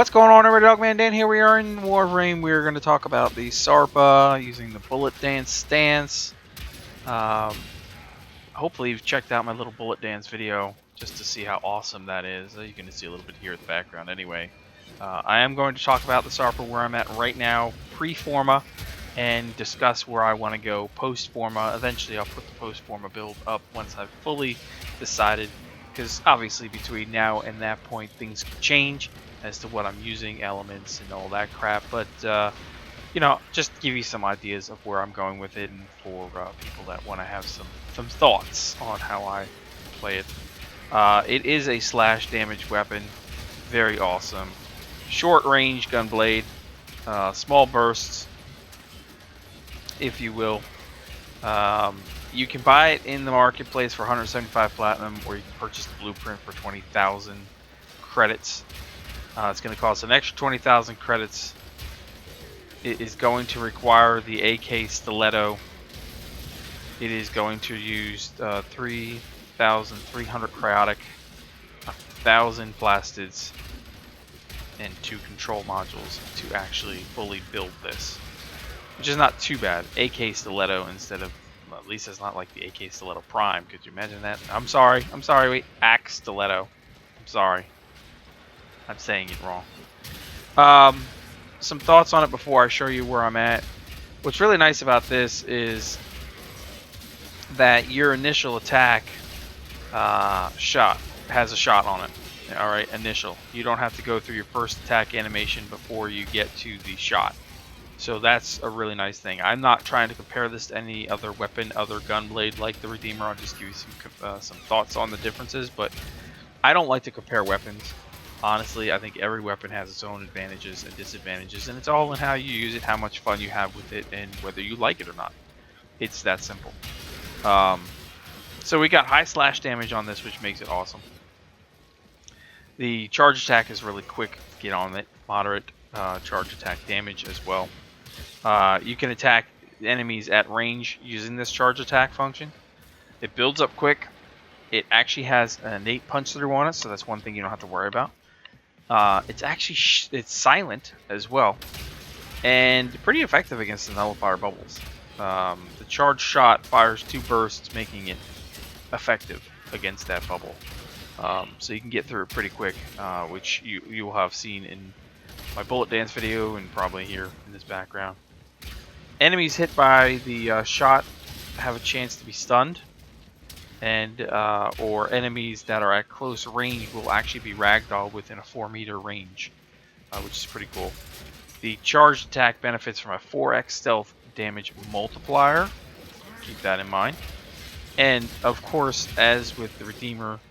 What's going on, everybody? Dogman Dan here. We are in Warframe. We're going to talk about the SARPA using the bullet dance stance. Hopefully you've checked out my little bullet dance video just to see how awesome that is. You can see a little bit here in the background anyway. I am going to talk about the SARPA where I'm at right now, pre-Forma, and discuss where I want to go post-Forma. Eventually I'll put the post-Forma build up once I've fully decided, because obviously between now and that point things can change as to what I'm using, elements and all that crap, but you know, just to give you some ideas of where I'm going with it, and for people that want to have some thoughts on how I play it. It is a slash damage weapon, very awesome, short range gunblade, small bursts, if you will. You can buy it in the marketplace for 175 platinum, or you can purchase the blueprint for 20,000 credits. It's going to cost an extra 20,000 credits. It is going to require the AK stiletto. It is going to use 3,300 cryotic, 1,000 plastids, and 2 control modules to actually fully build this, which is not too bad. AK stiletto instead of, well, at least it's not like the AK stiletto prime. Could you imagine that? I'm sorry, wait, axe stiletto. I'm sorry, I'm saying it wrong. Some thoughts on it before I show you where I'm at. What's really nice about this is that your initial attack shot has a shot on it. Alright, initial. You don't have to go through your first attack animation before you get to the shot. So that's a really nice thing. I'm not trying to compare this to any other weapon, other gunblade like the Redeemer. I'll just give you some thoughts on the differences, but I don't like to compare weapons. Honestly, I think every weapon has its own advantages and disadvantages, and it's all in how you use it, how much fun you have with it, and whether you like it or not. It's that simple. So we got high slash damage on this, which makes it awesome. The charge attack is really quick to get on it. Moderate charge attack damage as well. You can attack enemies at range using this charge attack function. It builds up quick. It actually has an innate punch through on it, so that's one thing you don't have to worry about. It's actually it's silent as well, and pretty effective against the nullifier bubbles. The charged shot fires 2 bursts, making it effective against that bubble. So you can get through it pretty quick, which you will have seen in my bullet dance video and probably here in this background. Enemies hit by the shot have a chance to be stunned, and or enemies that are at close range will actually be ragdolled within a 4-meter range, which is pretty cool. The charged attack benefits from a 4x stealth damage multiplier. Keep that in mind. And of course, as with the Redeemer,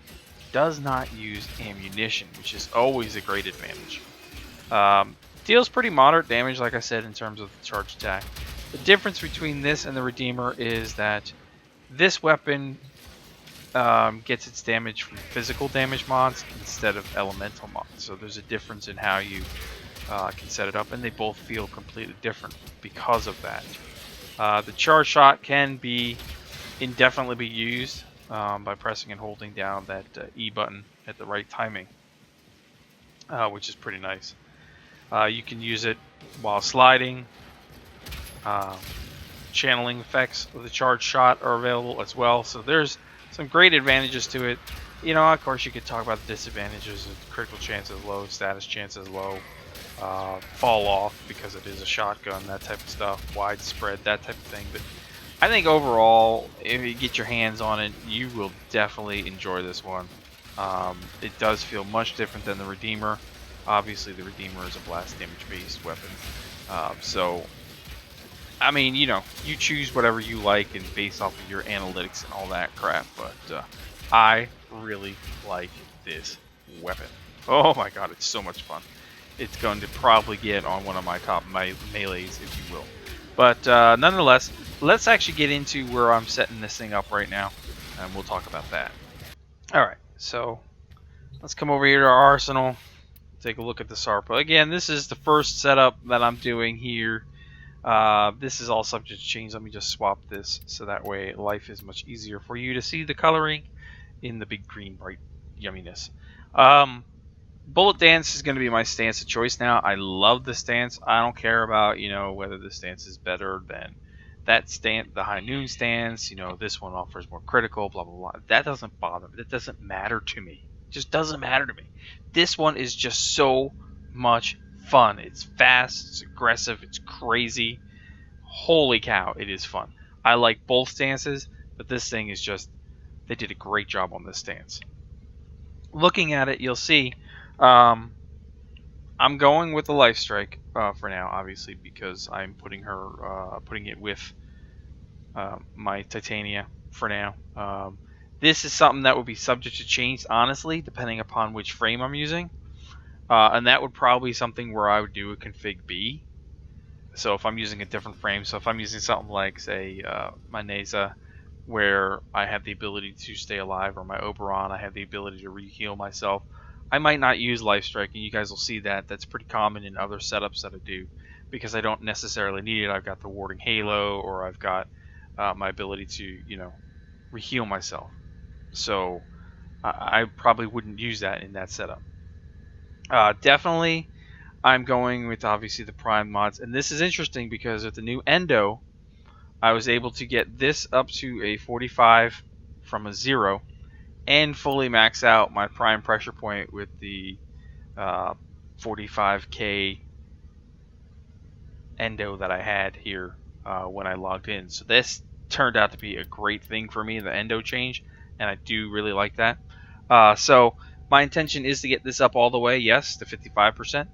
does not use ammunition, which is always a great advantage. Deals pretty moderate damage, like I said, in terms of the charge attack. The difference between this and the Redeemer is that this weapon gets its damage from physical damage mods instead of elemental mods. So there's a difference in how you can set it up, and they both feel completely different because of that. The charge shot can be indefinitely be used by pressing and holding down that E button at the right timing, which is pretty nice. You can use it while sliding. Channeling effects of the charge shot are available as well, so there's some great advantages to it. You know, of course, you could talk about the disadvantages of critical chances low, status chances low, fall off because it is a shotgun, that type of stuff, widespread, that type of thing. But I think overall, if you get your hands on it, you will definitely enjoy this one. It does feel much different than the Redeemer. Obviously, the Redeemer is a blast damage-based weapon. So, I mean, you know, you choose whatever you like and based off of your analytics and all that crap. But I really like this weapon. Oh my god, it's so much fun. It's going to probably get on one of my top melees, if you will. But nonetheless, let's actually get into where I'm setting this thing up right now, and we'll talk about that. Alright, so let's come over here to our arsenal, take a look at the SARPA. Again, this is the first setup that I'm doing here. This is all subject to change. Let me just swap this so that way life is much easier for you to see the coloring in the big green bright yumminess. Bullet Dance is going to be my stance of choice now. I love the stance. I don't care about, whether the stance is better than that stance, the High Noon stance. This one offers more critical, blah, blah, blah. That doesn't bother me. That doesn't matter to me. It just doesn't matter to me. This one is just so much fun. It's fast, it's aggressive, it's crazy. Holy cow, it is fun. I like both stances, but this thing is just, they did a great job on this stance. Looking at it, you'll see I'm going with the Life Strike for now, obviously, because I'm putting it with my Titania for now. This is something that would be subject to change, honestly, depending upon which frame I'm using. And that would probably be something where I would do a config B. So if I'm using a different frame, so if I'm using something like, say, my Neza, where I have the ability to stay alive, or my Oberon, I have the ability to re-heal myself, I might not use Life Strike, and you guys will see that. That's pretty common in other setups that I do, because I don't necessarily need it. I've got the Warding Halo, or I've got my ability to, re-heal myself. So I probably wouldn't use that in that setup. Definitely, I'm going with, obviously, the Prime mods. And this is interesting, because with the new Endo, I was able to get this up to a 45 from a 0, and fully max out my prime pressure point with the 45k endo that I had here when I logged in. So this turned out to be a great thing for me, the endo change, and I do really like that. So my intention is to get this up all the way, yes, to 55%.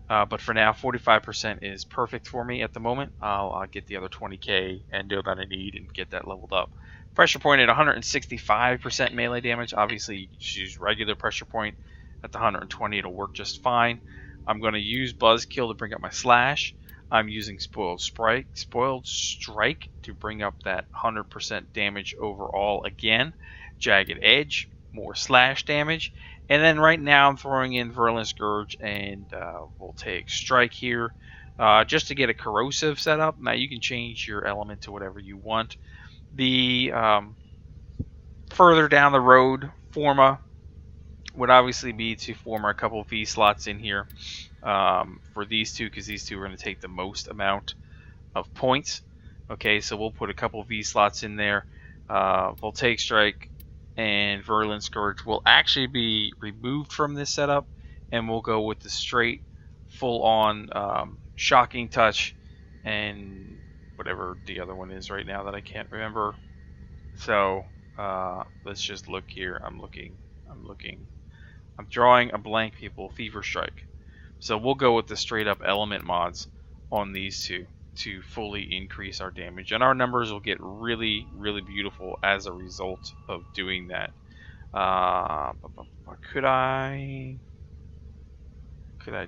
But for now, 45% is perfect for me at the moment. I'll get the other 20k endo that I need and get that leveled up. Pressure point at 165% melee damage. Obviously, you can just use regular pressure point. At the 120, it'll work just fine. I'm going to use Buzzkill to bring up my slash. I'm using Spoiled Strike to bring up that 100% damage overall again. Jagged Edge, more slash damage. And then right now I'm throwing in Virulent Scourge and Voltaic Strike here just to get a corrosive setup. Now you can change your element to whatever you want. The further down the road forma would obviously be to form a couple of V slots in here for these two, because these two are going to take the most amount of points. Okay, so we'll put a couple of V slots in there. Voltaic Strike and Virulent Scourge will actually be removed from this setup, and we'll go with the straight, full-on Shocking Touch and whatever the other one is right now that I can't remember. So let's just look here. I'm drawing a blank, people. Fever Strike. So we'll go with the straight-up element mods on these two to fully increase our damage, and our numbers will get really, really beautiful as a result of doing that. Could I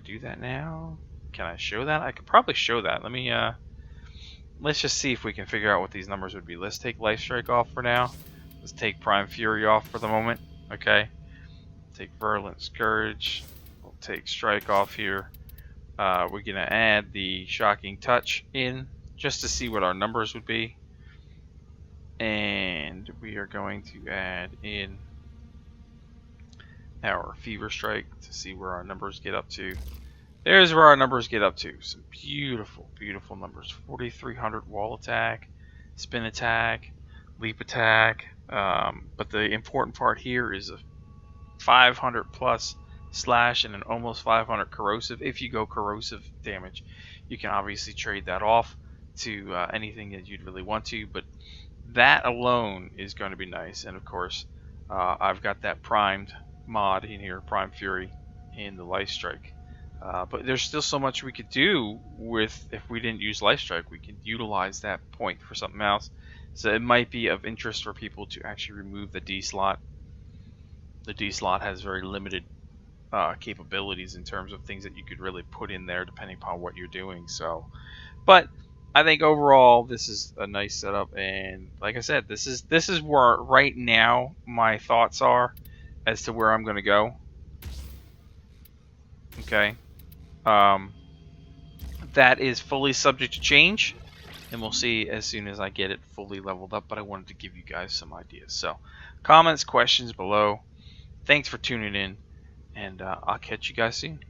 do that now? Can I show that? I could probably show that. Let me let's just see if we can figure out what these numbers would be. Let's take Life Strike off for now. Let's take Prime Fury off for the moment. Okay, take Virulent Scourge. We'll take Strike off here. We're going to add the Shocking Touch in just to see what our numbers would be. And we are going to add in our Fever Strike to see where our numbers get up to. There's where our numbers get up to. Some beautiful, beautiful numbers. 4,300 wall attack, spin attack, leap attack. But the important part here is a 500 plus slash and an almost 500 corrosive. If you go corrosive damage, you can obviously trade that off to anything that you'd really want to, but that alone is going to be nice. And of course, I've got that primed mod in here, Prime Fury, in the Life Strike. But there's still so much we could do with, if we didn't use Life Strike, we could utilize that point for something else. So it might be of interest for people to actually remove the D slot. The D slot has very limited capabilities in terms of things that you could really put in there depending upon what you're doing. So, but I think overall this is a nice setup, and like I said, this is where right now my thoughts are as to where I'm going to go. Okay, that is fully subject to change, and we'll see as soon as I get it fully leveled up. But I wanted to give you guys some ideas. So, comments, questions below. Thanks for tuning in, and I'll catch you guys soon.